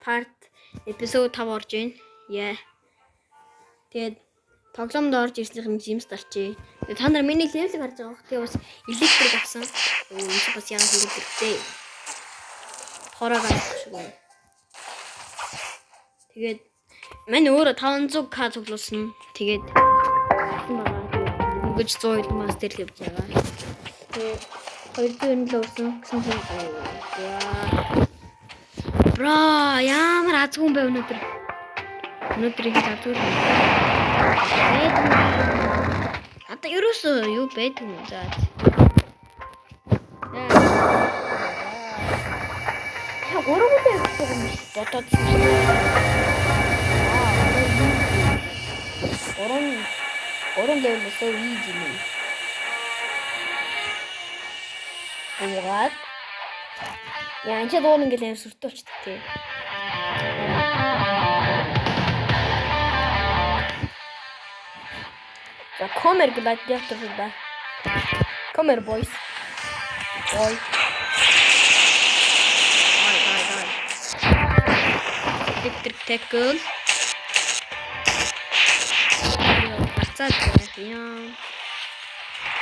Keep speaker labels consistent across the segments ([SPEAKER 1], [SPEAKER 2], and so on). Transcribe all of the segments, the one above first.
[SPEAKER 1] part episode 5 орж байна. Яа. Тэгээд тоглоомд орж ирснийх нь James дарчээ. Тэгээд та нар миний level-ийг харж байгаа бох. Тэгээд бас electric авсан. Энэ бас яагаад хэрэгтэй. Хороо гарах шиг байна. Тэгээд мань өөрөө 500k цуглуулсан. Тэгээд өнгөж 100 хэдэн мас дээр л явж байгаа. Тэгээд 200 л өрсөн гэсэн чинь бра ямар азгүй юм бэ өнөөдөр. Өнөөдрийг азгүй. Ата ерөөсөө юу байдаг юм за. Я гөргөдөө бодоод Орон level so easy man. What? Яа энэ дөрөв ингээл сүртөөч тээ. За комер гладиатор да. Комер boys. Boy. Ай. Electric tackle. Гацаад байх юм.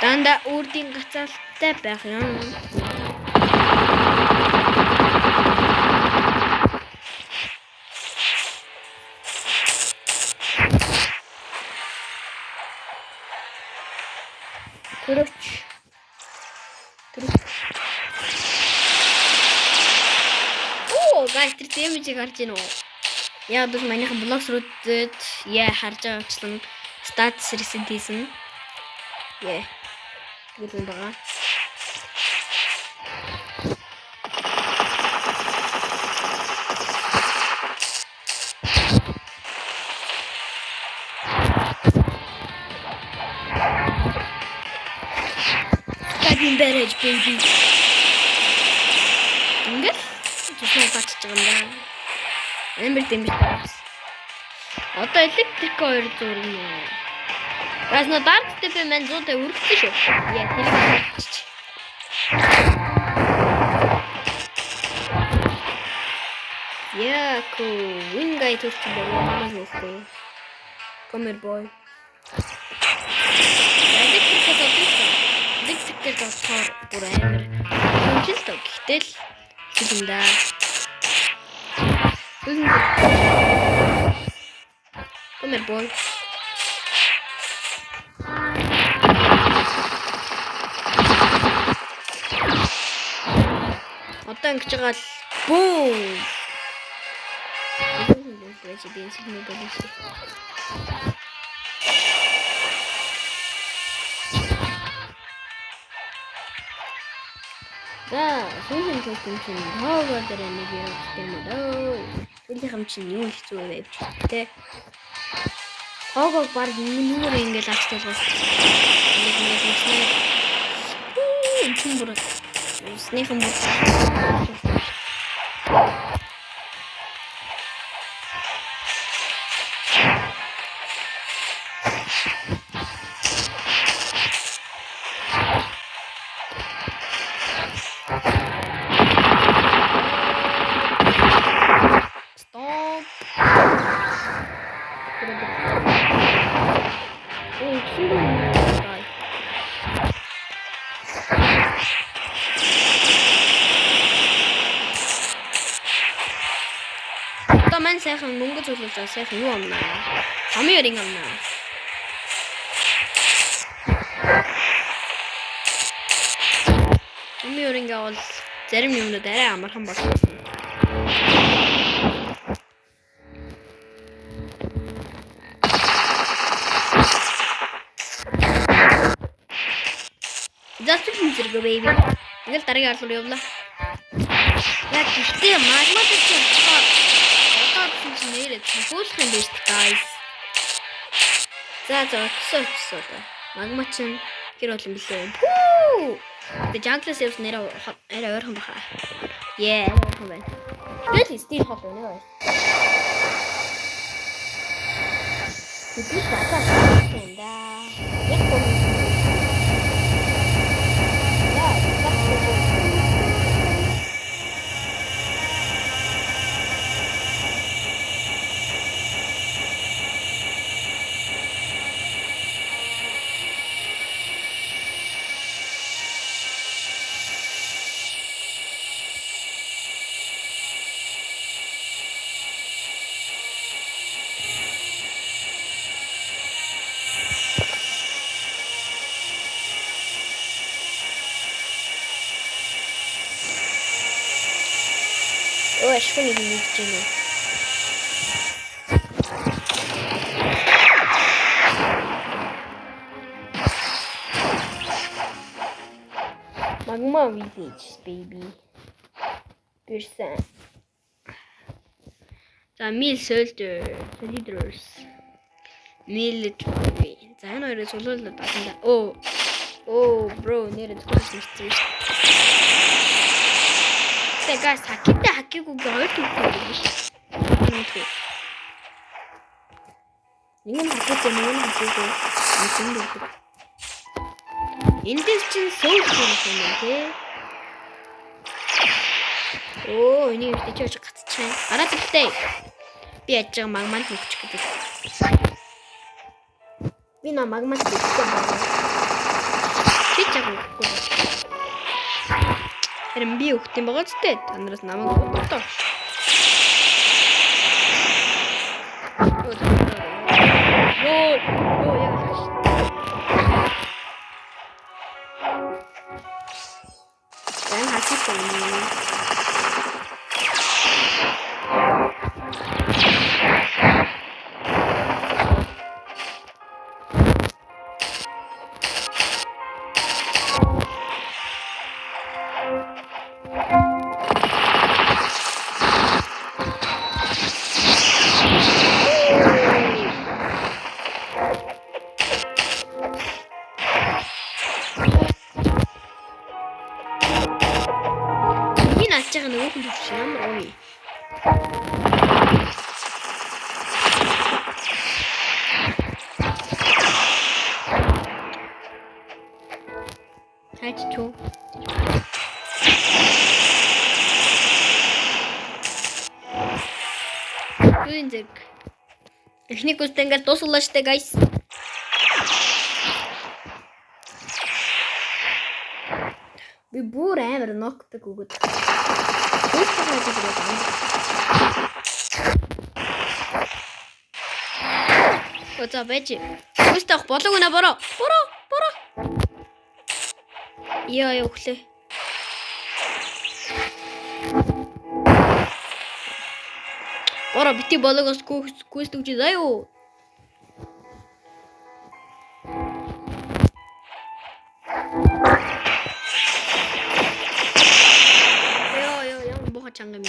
[SPEAKER 1] Дандаа үрдийн гацаалтай байх юм. Төрөч. Оо, guys, тэр дэмжиг харж байна уу? Яа бол манайхан блогсруудад харж байгаачлан stats reset хийсэн. Гүлэн байгаа. Стадин бэрэж baby. Ингээд чухал бачж байгаа юм даа. Амар дэмжиж байгаа. Одоо электрик 200 юм. Бас на dark step мен 100-тай үргэлжлэн шүү. Яа тэрийг. Яа cool. Win guy төрсөн байна уу? Come here boy. Электрик дотор бүр амар. Үнэлт гэтэл хэлэндэ. Come here boy. Одоо ингэж байгаа л бүүм. За, сүүлийн хэсэг чинь хоогоор дээр нэг юм дөө. Сүүлийн чинь юу хэцүү байв ч тэ. Хоогоо баг нүгээр ингээл авчихсан. Ингээд чинь бүр снэхэн бүр. Мань сайхан мөнгө зөвлөж сайхан юу амнаа. Хамгийн өрийн амнаа. Хамгийн өрийн гавал зарим юмнууд арай амархан болсон. Just a minute baby. Ингээл дараагийн арлуу явлаа. Яг гэртээ магматай чичгаа. Нэрээ цохиулах юм биш guys. За өцсөө. Магма чинь хэр бол юм бэлээ. The jungle saves нэрээ арай ойрхон баха. Ойрхон байна. Тэгэл стил хол байна guys. Тэтгэж батаа юм да. Яг гоо. Яа,
[SPEAKER 2] 1
[SPEAKER 1] ашгүй нэг юм хийж гэнэ. Magma village baby. Person. За mil soldiers. Military. За энэ хоёрыг сулуулаад байна. Оо bro нэр зөвхөн Guys, хакигүй хоёр төвтэй юм биш. Нэг нь хакитэй, нэг нь хакигүй. Энд чинь сөүл юм тий. Оо, энийг ч гацчихсан. Гараад иртээ. Би яаж байгаа магманд хөвчих гэдэг. Би на магманд хөвчих байгаа. Чи чаггүй. Харин би өгөх юм байгаа ч дээ. Та нараас намайг боддоо. Йоо, яа. Дан хасчихсан. Хаччуу. Юундэг. Эхний гүстэй ингээд дуусгалаа штэ guys. Би бүр амар нокбек өгöd. Оцоо бэж. Гүстэх болог үнэ бороо. Яа өглөө. Бороо бити болгоос гүйст үгүй заяо. Яа бохо чангам.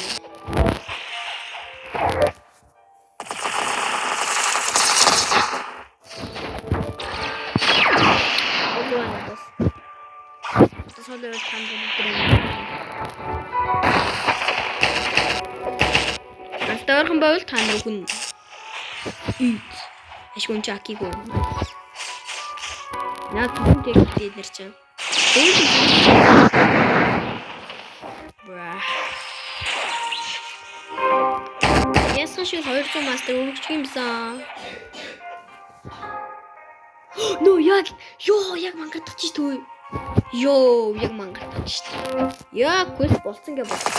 [SPEAKER 1] Солиод Антаархан байвал та нэг хүн ашгүй чакиго. Наад түн тэгээд нэр чинь. Бра. Яасан шиг 200 мастер өргөж юмсан. Но яг мангар тавчих төө. Йоо, яг мангар тавчих. Яг квест болцсон гэж бодлоо.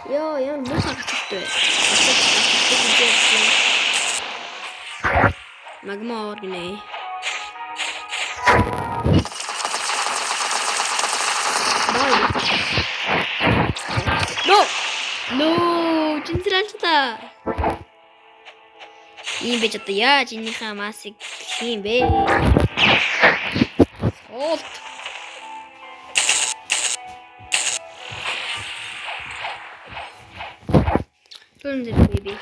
[SPEAKER 1] Йоо, яа муухай гацтай. Магма оргинэ. No, 진실하시다. 이 배졌다야, 진이가 마식 힘배. 손질 베이비.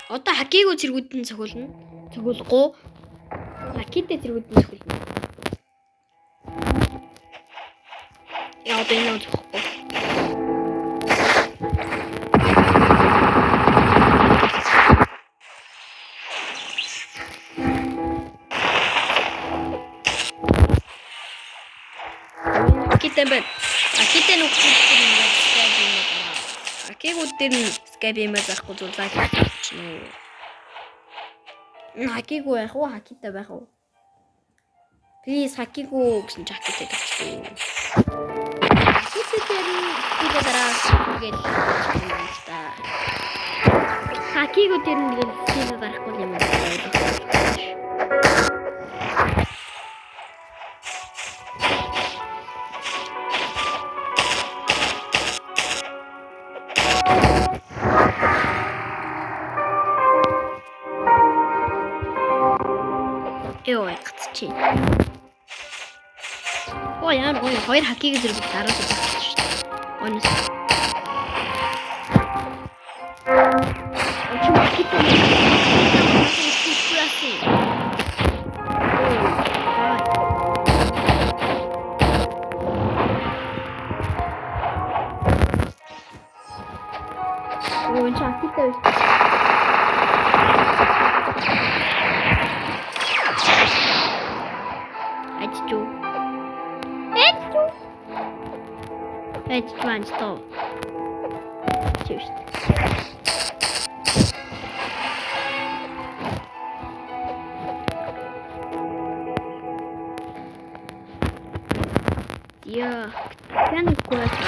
[SPEAKER 1] Одоо хакиго зэргүүдэн цохолно. Цохолгүй. Хакитэй зэргүүдэн цохолно. Яа одоо энэ цохохгүй. Хакитэй нүхтэй юм байна. Хакигууд дээр нь скайбимээр зарахгүй зулаад чинь. Хакиго яг уу хакитай байх уу? Please хакиго гэсэн хакитай гэж. Хакитай дээр дараа гээд Хакиго тэр нэг стил гарахгүй юм байна. Ёо гацчих. Оо яа хоёр хакиг зэрэг дараад байгаа шүү дээ. Онос. Очим хакиг. Ой, чакитай биш. Аччу. Аччу анчто. Чушт. Я прям кое-что.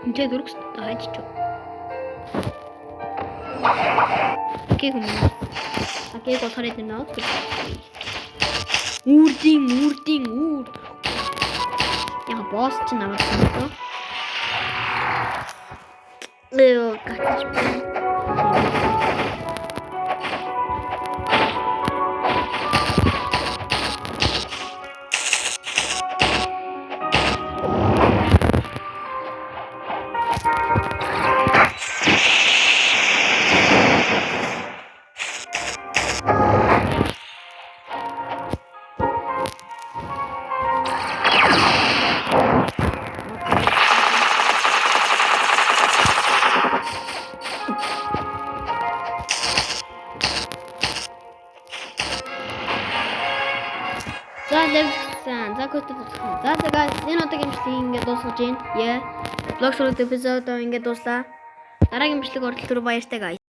[SPEAKER 1] Inte durks taittu. Okei kun minä. Okei kun sarit ne outfit. Uur. Ja boss na vastu. Leo katsotaan. За гот. За guys, энэ удаагийн бичлэг ингээд дуусгаж байна. Vlog сургууль эпизод ингээд дуслаа. Дараагийн бичлэг оролцох руу баяртай guys.